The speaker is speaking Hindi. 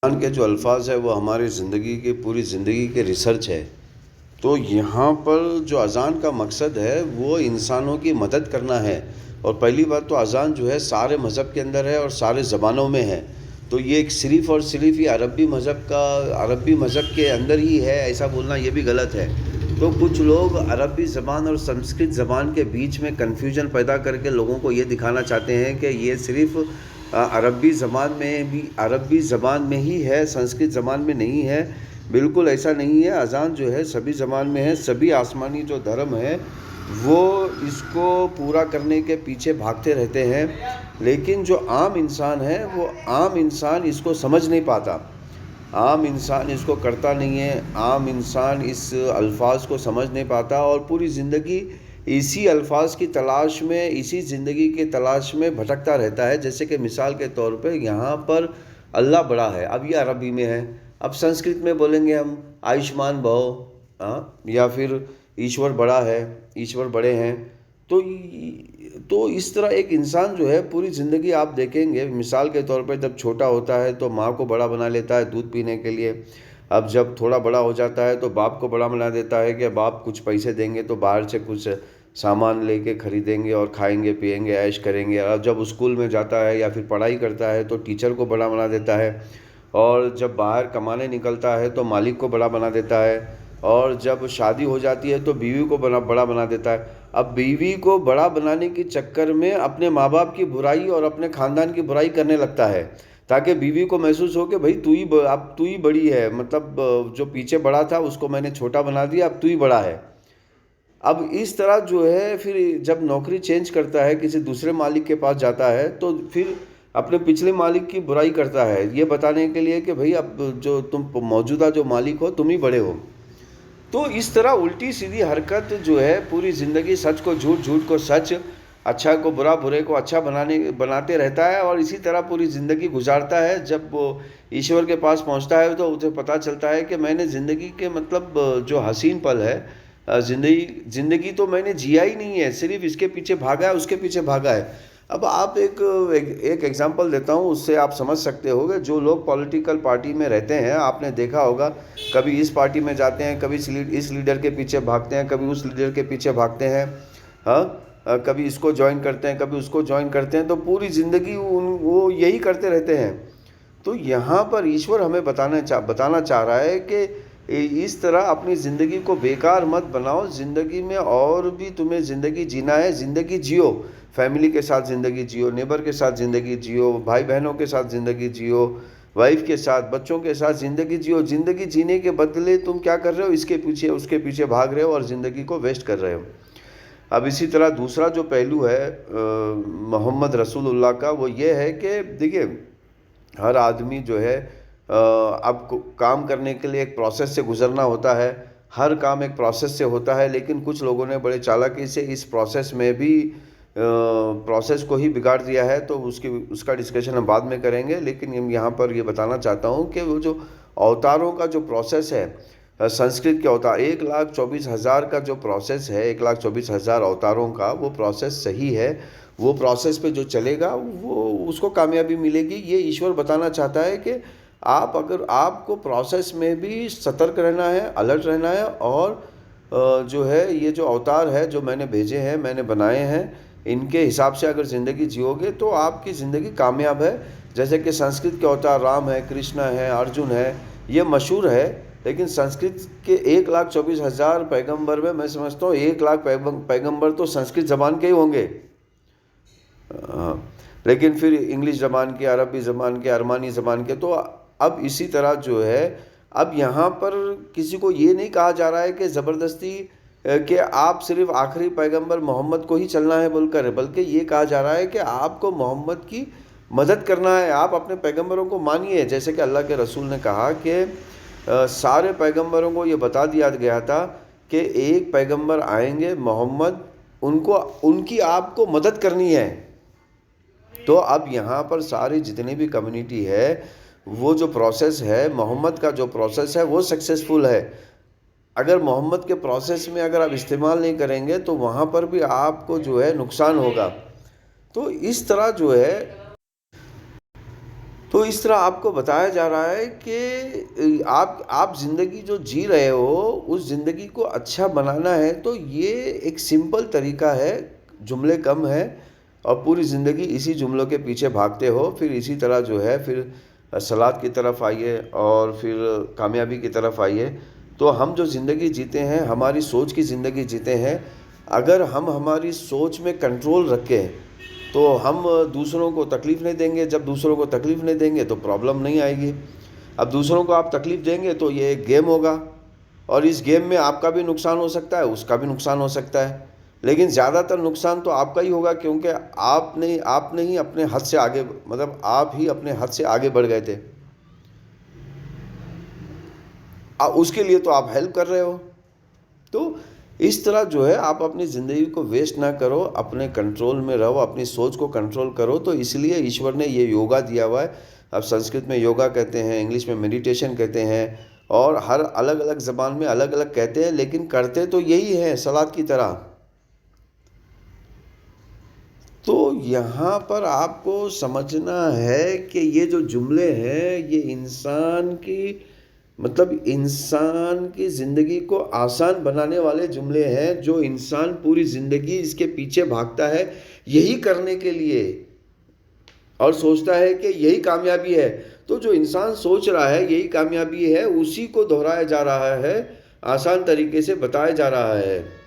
कुरान के जो अल्फाज है वो हमारी ज़िंदगी की पूरी ज़िंदगी के रिसर्च है। तो यहाँ पर जो अज़ान का मकसद है वो इंसानों की मदद करना है। और पहली बात तो अज़ान जो है सारे मज़हब के अंदर है और सारे ज़बानों में है। तो ये एक सिर्फ़ और सिर्फ़ ये अरबी मज़हब के अंदर ही है, ऐसा बोलना ये भी गलत है। तो कुछ लोग अरबी ज़बान और संस्कृत ज़बान के बीच में कन्फ्यूजन पैदा करके लोगों को ये दिखाना चाहते हैं कि ये सिर्फ़ अरबी ज़बान में ही है, संस्कृत ज़बान में नहीं है। बिल्कुल ऐसा नहीं है। अज़ान जो है सभी ज़बान में है। सभी आसमानी जो धर्म है वो इसको पूरा करने के पीछे भागते रहते हैं, लेकिन जो आम इंसान है वो आम इंसान इसको समझ नहीं पाता। आम इंसान इसको करता नहीं है। आम इंसान इस अल्फाज को समझ नहीं पाता और पूरी ज़िंदगी इसी अल्फाज की तलाश में, इसी ज़िंदगी की तलाश में भटकता रहता है। जैसे कि मिसाल के तौर पे यहाँ पर अल्लाह बड़ा है, अब ये अरबी में है। अब संस्कृत में बोलेंगे हम आयुष्मान भव, या फिर ईश्वर बड़ा है, ईश्वर बड़े हैं। तो इस तरह एक इंसान जो है पूरी ज़िंदगी आप देखेंगे, मिसाल के तौर पे जब छोटा होता है तो माँ को बड़ा बना लेता है दूध पीने के लिए। अब जब थोड़ा बड़ा हो जाता है तो बाप को बड़ा बना देता है कि बाप कुछ पैसे देंगे तो बाहर से कुछ सामान लेके खरीदेंगे और खाएंगे पिएंगे ऐश करेंगे। और जब स्कूल में जाता है या फिर पढ़ाई करता है तो टीचर को बड़ा बना देता है। और जब बाहर कमाने निकलता है तो मालिक को बड़ा बना देता है। और जब शादी हो जाती है तो बीवी को बड़ा बना देता है। अब बीवी को बड़ा बनाने के चक्कर में अपने माँ बाप की बुराई और अपने ख़ानदान की बुराई करने लगता है, ताकि बीवी को महसूस हो कि भाई अब तू ही बड़ी है, मतलब जो पीछे बड़ा था उसको मैंने छोटा बना दिया, अब तू ही बड़ा है। अब इस तरह जो है फिर जब नौकरी चेंज करता है, किसी दूसरे मालिक के पास जाता है तो फिर अपने पिछले मालिक की बुराई करता है, ये बताने के लिए कि भाई अब जो तुम मौजूदा जो मालिक हो तुम ही बड़े हो। तो इस तरह उल्टी सीधी हरकत जो है पूरी ज़िंदगी सच को झूठ, झूठ को सच, अच्छा को बुरा, बुरे को अच्छा बनाते रहता है और इसी तरह पूरी ज़िंदगी गुजारता है। जब वो ईश्वर के पास पहुंचता है तो उसे पता चलता है कि मैंने ज़िंदगी के मतलब जो हसीन पल है, ज़िंदगी तो मैंने जिया ही नहीं है, सिर्फ इसके पीछे भागा है, उसके पीछे भागा है। अब आप एक एग्जांपल देता हूँ, उससे आप समझ सकते होगे। जो लोग पॉलिटिकल पार्टी में रहते हैं, आपने देखा होगा कभी इस पार्टी में जाते हैं, कभी इस लीडर के पीछे भागते हैं, कभी उस लीडर के पीछे भागते हैं। हाँ, कभी इसको ज्वाइन करते हैं, कभी उसको ज्वाइन करते हैं। तो पूरी ज़िंदगी वो यही करते रहते हैं। तो यहाँ पर ईश्वर हमें बताना चाह रहा है कि इस तरह अपनी ज़िंदगी को बेकार मत बनाओ। ज़िंदगी में और भी तुम्हें ज़िंदगी जीना है, ज़िंदगी जियो। फैमिली के साथ ज़िंदगी जियो, नेबर के साथ ज़िंदगी जियो, भाई बहनों के साथ ज़िंदगी जियो, वाइफ के साथ, बच्चों के साथ ज़िंदगी जियो। ज़िंदगी जीने के बदले तुम क्या कर रहे हो, इसके पीछे उसके पीछे भाग रहे हो और ज़िंदगी को वेस्ट कर रहे हो। अब इसी तरह दूसरा जो पहलू है मोहम्मद रसूलुल्लाह का, वो ये है कि देखिए हर आदमी जो है अब काम करने के लिए एक प्रोसेस से गुज़रना होता है। हर काम एक प्रोसेस से होता है, लेकिन कुछ लोगों ने बड़े चालाकी से इस प्रोसेस में भी प्रोसेस को ही बिगाड़ दिया है। तो उसका डिस्कशन हम बाद में करेंगे, लेकिन हम यहाँ पर ये बताना चाहता हूँ कि वो जो अवतारों का जो प्रोसेस है, संस्कृत के अवतार 1,24,000 का जो प्रोसेस है, 1,24,000 अवतारों का वो प्रोसेस सही है। वो प्रोसेस पे जो चलेगा वो उसको कामयाबी मिलेगी। ये ईश्वर बताना चाहता है कि अगर आपको प्रोसेस में भी सतर्क रहना है, अलर्ट रहना है, और जो है ये जो अवतार है जो मैंने भेजे हैं, मैंने बनाए हैं, इनके हिसाब से अगर ज़िंदगी जियोगे तो आपकी ज़िंदगी कामयाब है। जैसे कि संस्कृत के अवतार राम है, कृष्ण है, अर्जुन है, ये मशहूर है। लेकिन संस्कृत के 1,24,000 पैगंबर में मैं समझता हूँ 1,00,000 पैगंबर तो संस्कृत ज़बान के ही होंगे। लेकिन फिर इंग्लिश ज़बान के, अरबी ज़बान के, अरमानी ज़बान के। तो अब इसी तरह जो है, अब यहाँ पर किसी को ये नहीं कहा जा रहा है कि ज़बरदस्ती कि आप सिर्फ आखिरी पैगंबर मोहम्मद को ही चलना है बोलकर, बल्कि ये कहा जा रहा है कि आपको मोहम्मद की मदद करना है। आप अपने पैगंबरों को मानिए। जैसे कि अल्लाह के रसूल ने कहा कि सारे पैगंबरों को ये बता दिया गया था कि एक पैगंबर आएंगे मोहम्मद, उनको उनकी आपको मदद करनी है। तो अब यहाँ पर सारी जितनी भी कम्युनिटी है, वो जो प्रोसेस है, मोहम्मद का जो प्रोसेस है वो सक्सेसफुल है। अगर मोहम्मद के प्रोसेस में अगर आप इस्तेमाल नहीं करेंगे तो वहाँ पर भी आपको जो है नुकसान होगा। तो इस तरह जो है तो इस तरह आपको बताया जा रहा है कि आप ज़िंदगी जो जी रहे हो, उस ज़िंदगी को अच्छा बनाना है तो ये एक सिंपल तरीका है, जुमले कम हैं और पूरी ज़िंदगी इसी जुमलों के पीछे भागते हो, फिर इसी तरह जो है फिर सलाद की तरफ आइए और फिर कामयाबी की तरफ आइए। तो हम जो ज़िंदगी जीते हैं, हमारी सोच की ज़िंदगी जीते हैं। अगर हम हमारी सोच में कंट्रोल रखें तो हम दूसरों को तकलीफ़ नहीं देंगे। जब दूसरों को तकलीफ़ नहीं देंगे तो प्रॉब्लम नहीं आएगी। अब दूसरों को आप तकलीफ़ देंगे तो ये एक गेम होगा और इस गेम में आपका भी नुकसान हो सकता है, उसका भी नुकसान हो सकता है। लेकिन ज़्यादातर नुकसान तो आपका ही होगा, क्योंकि आपने ही अपने हद से आगे, मतलब आप ही अपने हद से आगे बढ़ गए थे। उसके लिए तो आप हेल्प कर रहे हो। तो इस तरह जो है आप अपनी ज़िंदगी को वेस्ट ना करो, अपने कंट्रोल में रहो, अपनी सोच को कंट्रोल करो। तो इसलिए ईश्वर ने ये योगा दिया हुआ है। अब संस्कृत में योगा कहते हैं, इंग्लिश में मेडिटेशन कहते हैं और हर अलग अलग ज़बान में अलग अलग कहते हैं, लेकिन करते तो यही है, सलाद की तरह। तो यहाँ पर आपको समझना है कि ये जो जुमले हैं ये इंसान की, मतलब इंसान की ज़िंदगी को आसान बनाने वाले जुमले हैं, जो इंसान पूरी ज़िंदगी इसके पीछे भागता है यही करने के लिए और सोचता है कि यही कामयाबी है। तो जो इंसान सोच रहा है यही कामयाबी है, उसी को दोहराया जा रहा है, आसान तरीके से बताया जा रहा है।